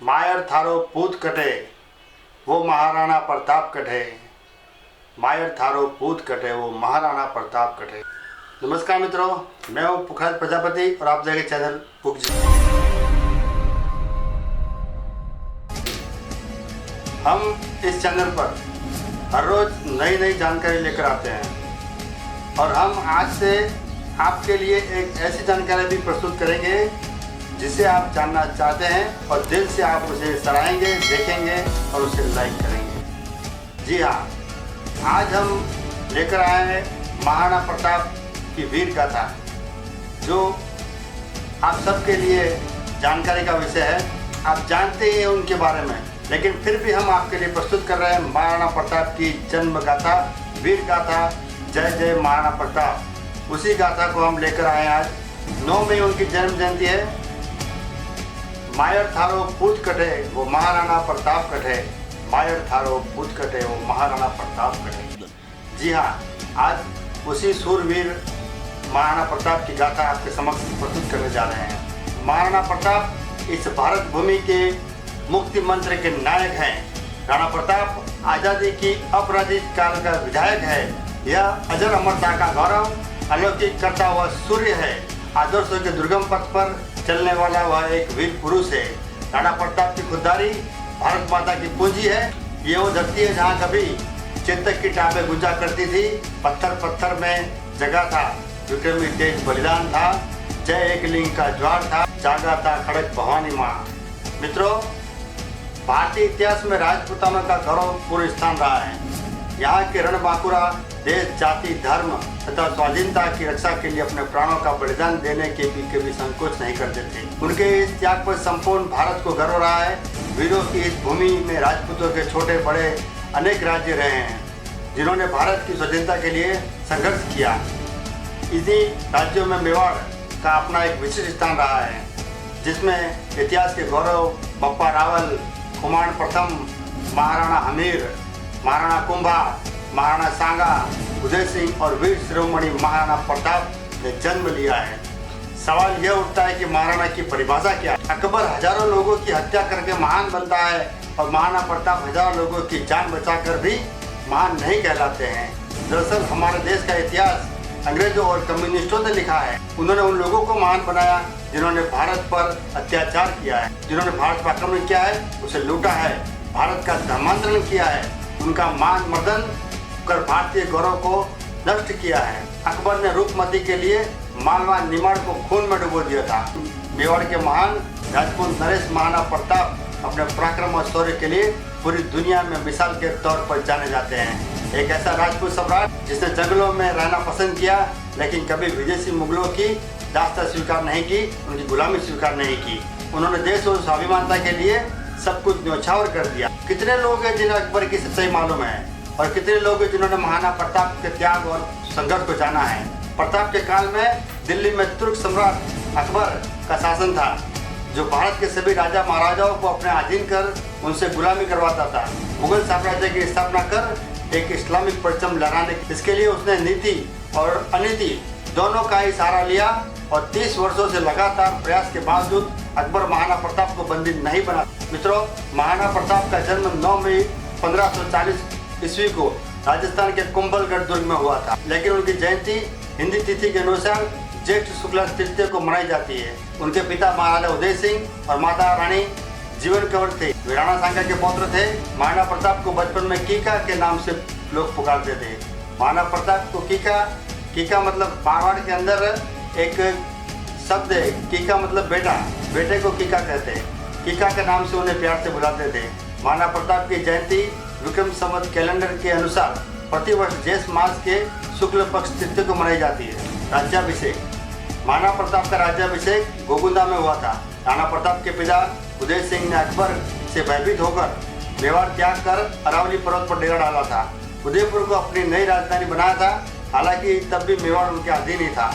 मायर थारो पूत कटे वो महाराणा प्रताप कटे। मायर थारो पूत कटे वो महाराणा प्रताप कटे। नमस्कार मित्रों, मैं हूँ पुखराज प्रजापति और आप देखें चैनल पुख जी। हम इस चैनल पर हर रोज नई नई जानकारी लेकर आते हैं और हम आज से आपके लिए एक ऐसी जानकारी भी प्रस्तुत करेंगे जिसे आप जानना चाहते हैं और दिल से आप उसे सराहेंगे, देखेंगे और उसे लाइक करेंगे। जी हाँ, आज हम लेकर आए हैं महाराणा प्रताप की वीर गाथा, जो आप सबके लिए जानकारी का विषय है। आप जानते ही हैं उनके बारे में, लेकिन फिर भी हम आपके लिए प्रस्तुत कर रहे हैं महाराणा प्रताप की जन्म गाथा, वीर गाथा, जय जय महाराणा प्रताप। उसी गाथा को हम लेकर आए आज। 9 मई उनकी जन्म जयंती है। मायर थारो पूत कटे वो महाराणा प्रताप कटे। मायर थारो पूत कटे वो महाराणा प्रताप कटे। जी हाँ, आज उसी सूरवीर महाराणा प्रताप की गाथा आपके समक्ष प्रस्तुत करने जा रहे हैं। महाराणा प्रताप इस भारत भूमि के मुक्ति मंत्र के नायक हैं। राणा प्रताप आज़ादी की अपराजित काल का विधायक है। यह अजर अमरता का गौरव अलौकिक करता हुआ सूर्य है। आदर्शों के दुर्गम पथ पर चलने वाला वह एक वीर पुरुष है। राणा प्रताप की खुददारी भारत माता की पूंजी है। ये वो धरती है जहाँ कभी चेतक की टापें गुंजा करती थी। पत्थर पत्थर में जगह था, विक्रमी तेज बलिदान था। जय एक लिंग का ज्वार था, जागा था खड़क भवानी माँ। मित्रों, भारतीय इतिहास में राजपूतानों का गौरवपूर्ण स्थान रहा है। यहाँ के रणबांकुरा देश, जाति, धर्म तथा स्वाधीनता की रक्षा के लिए अपने प्राणों का बलिदान देने के भी कभी संकोच नहीं करते थे। उनके इस त्याग पर संपूर्ण भारत को गर्व रहा है। वीरों की इस भूमि में राजपूतों के छोटे बड़े अनेक राज्य रहे हैं, जिन्होंने भारत की स्वाधीनता के लिए संघर्ष किया। इन्हीं राज्यों में मेवाड़ का अपना एक विशिष्ट स्थान रहा है, जिसमें इतिहास के गौरव बप्पा रावल, कुमार प्रथम, महाराणा हमीर, महाराणा कुंभा, महाराणा सांगा, उदय सिंह और वीर शिरोमणि महाराणा प्रताप ने जन्म लिया है। सवाल यह उठता है कि महाराणा की परिभाषा क्या है। अकबर हजारों लोगों की हत्या करके महान बनता है और महाराणा प्रताप हजारों लोगों की जान बचाकर भी महान नहीं कहलाते हैं। दरअसल हमारे देश का इतिहास अंग्रेजों और कम्युनिस्टों ने लिखा है। उन्होंने उन लोगों को महान बनाया जिन्होंने भारत पर अत्याचार किया है, जिन्होंने भारत पर आक्रमण किया है, उसे लूटा है, भारत का धर्मांतरण किया है, उनका मान मर्दन कर भारतीय गौरव को नष्ट किया है। अकबर ने रूपमती के लिए मालवा निमाड़ को खून में डुबो दिया था। मेवाड़ के महान राजपूत नरेश महाराणा प्रताप अपने पराक्रम और शौर्य के लिए पूरी दुनिया में मिसाल के तौर पर जाने जाते हैं। एक ऐसा राजपूत सम्राट जिसने जंगलों में रहना पसंद किया, लेकिन कभी विदेशी मुगलों की दास्ता स्वीकार नहीं की, उनकी गुलामी स्वीकार नहीं की। उन्होंने देश और स्वाभिमानता के लिए सब कुछ न्यौछावर कर दिया। कितने लोग हैं जिन्हें अकबर की सच्चाई मालूम है और कितने लोग हैं जिन्होंने महाराणा प्रताप के त्याग और संघर्ष को जाना है। प्रताप के काल में दिल्ली में तुर्क सम्राट अकबर का शासन था, जो भारत के सभी राजा महाराजाओं को अपने अधीन कर उनसे गुलामी करवाता था। मुगल साम्राज्य की स्थापना कर एक इस्लामिक परचम लहराने, इसके लिए उसने नीति और अनीति दोनों का ही सहारा लिया और 30 वर्षों से लगातार प्रयास के बावजूद अकबर महाराणा प्रताप को बंदी नहीं बना। मित्रों, महाराणा प्रताप का जन्म 9 मई 1540 ईस्वी को राजस्थान के कुंभलगढ़ दुर्ग में हुआ था, लेकिन उनकी जयंती हिंदी तिथि के अनुसार ज्येष्ठ शुक्ला तृतीया को मनाई जाती है। उनके पिता महाराजा उदय सिंह और माता रानी जीवन कंवर थे। वे राणा सांगा के पौत्र थे। महाराणा प्रताप को बचपन में कीका के नाम से लोग पुकारते थे। महाराणा प्रताप को कीका मतलब मारवाड़ के अंदर एक शब्द है। कीका मतलब बेटा, बेटे को कीका कहते हैं। कीका के नाम से उन्हें प्यार से बुलाते थे। महाराणा प्रताप की जयंती विक्रम संवत कैलेंडर के अनुसार प्रतिवर्ष ज्येष्ठ मास के शुक्ल पक्ष तृतीया को मनाई जाती है। राज्याभिषेक। महाराणा प्रताप का राज्याभिषेक गोगुंदा में हुआ था। राणा प्रताप के पिता उदय सिंह ने अकबर से भयभीत होकर मेवाड़ त्याग कर अरावली पर्वत पर डेरा डाला था। उदयपुर को अपनी नई राजधानी बनाया था, हालांकि तब भी मेवाड़ उनके अधीन ही था।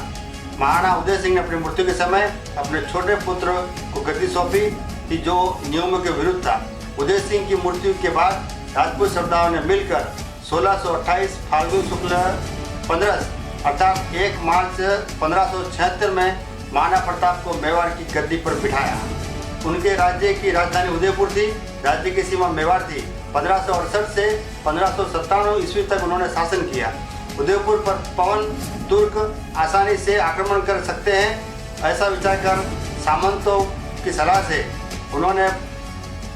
महाराणा उदय सिंह ने अपनी मृत्यु के समय अपने छोटे पुत्र को गद्दी सौंपी थी, जो नियमों के विरुद्ध था। उदय सिंह की मृत्यु के बाद राजपूत सरदारों ने मिलकर 1628 फाल्गुन शुक्ल 15 अर्थात 1 मार्च 1576 में महाराणा प्रताप को मेवाड़ की गद्दी पर बिठाया। उनके राज्य की राजधानी उदयपुर थी। राज्य की सीमा मेवाड़ थी। 1568 से 1597 ईस्वी तक उन्होंने शासन किया। उदयपुर पर पवन तुर्क आसानी से आक्रमण कर सकते हैं, ऐसा विचार कर सामंतों की सलाह से उन्होंने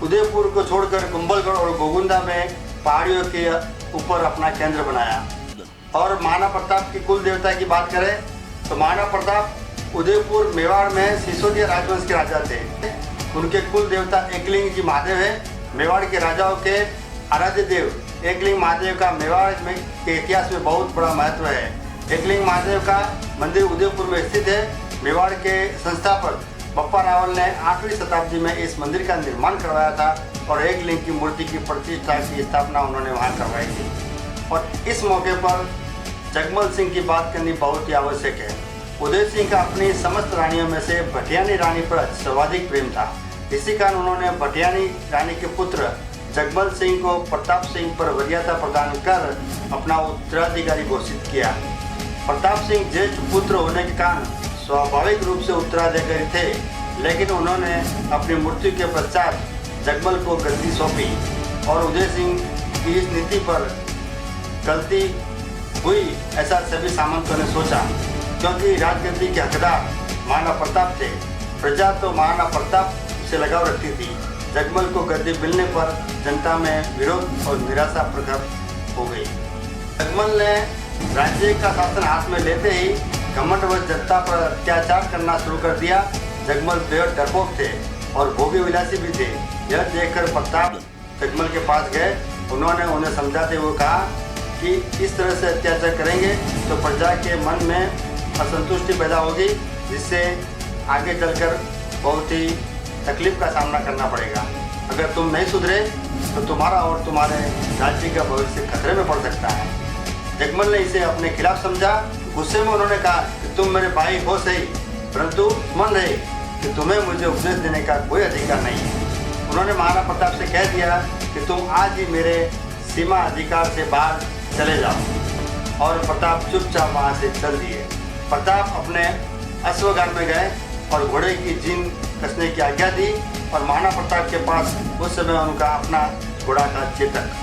उदयपुर को छोड़कर कुंभलगढ़ और गोगुंदा में पहाड़ियों के ऊपर अपना केंद्र बनाया। और महाराणा प्रताप की कुल देवता की बात करें तो महाराणा प्रताप उदयपुर मेवाड़ में सिसोदिया राजवंश के राजा थे। उनके कुल देवता एकलिंग जी महादेव है। मेवाड़ के राजाओं के आराध्य देव एकलिंग महादेव का मेवाड़ में के इतिहास में बहुत बड़ा महत्व है। एकलिंग महादेव का मंदिर उदयपुर में स्थित है। मेवाड़ के संस्थापक बप्पा रावल ने 8वीं शताब्दी में इस मंदिर का निर्माण करवाया था और एकलिंग की मूर्ति की प्रतिष्ठा की स्थापना उन्होंने वहां करवाई थी। और इस मौके पर जगमल सिंह की बात करनी बहुत ही आवश्यक है। उदय सिंह का अपनी समस्त रानियों में से भटियानी रानी पर सर्वाधिक प्रेम था। इसी कारण उन्होंने भटियानी रानी के पुत्र जगमल सिंह को प्रताप सिंह पर वरीयता प्रदान कर अपना उत्तराधिकारी घोषित किया। प्रताप सिंह ज्येष्ठ पुत्र होने के कारण स्वाभाविक रूप से उत्तराधिकारी थे, लेकिन उन्होंने अपनी मृत्यु के पश्चात जगमल को गद्दी सौंपी और उदय सिंह की इस नीति पर गलती हुई ऐसा सभी सामंतों ने सोचा, क्योंकि राजगद्दी के हकदार महाराणा प्रताप थे। प्रजा तो महाराणा प्रताप से लगाव रखती थी। जगमल को गद्दी मिलने पर जनता में विरोध और निराशा प्रकट हो गई। जगमल ने राज्य का शासन हाथ में लेते ही घमंडवश जनता पर अत्याचार करना शुरू कर दिया। जगमल बेहद डरपोक थे और भोगी विलासी भी थे। यह देखकर प्रताप जगमल के पास गए। उन्होंने उन्हें समझाते हुए कहा कि इस तरह से अत्याचार करेंगे तो प्रजा के मन में असंतुष्टि पैदा होगी, जिससे आगे चलकर बहुत ही तकलीफ का सामना करना पड़ेगा। अगर तुम नहीं सुधरे तो तुम्हारा और तुम्हारे राज्य का भविष्य खतरे में पड़ सकता है। जगमल ने इसे अपने खिलाफ समझा। गुस्से में उन्होंने कहा कि तुम मेरे भाई हो सही, परंतु मन रहे कि तुम्हें मुझे उपदेश देने का कोई अधिकार नहीं है। उन्होंने महाराणा प्रताप से कह दिया कि तुम आज ही मेरे सीमा अधिकार से बाहर चले जाओ, और प्रताप चुपचाप वहाँ से चल दिए। प्रताप अपने अश्वगार में गए और घोड़े की जीन कसने की आज्ञा दी और महाराणा प्रताप के पास उस समय उनका अपना घोड़ा था चेतक।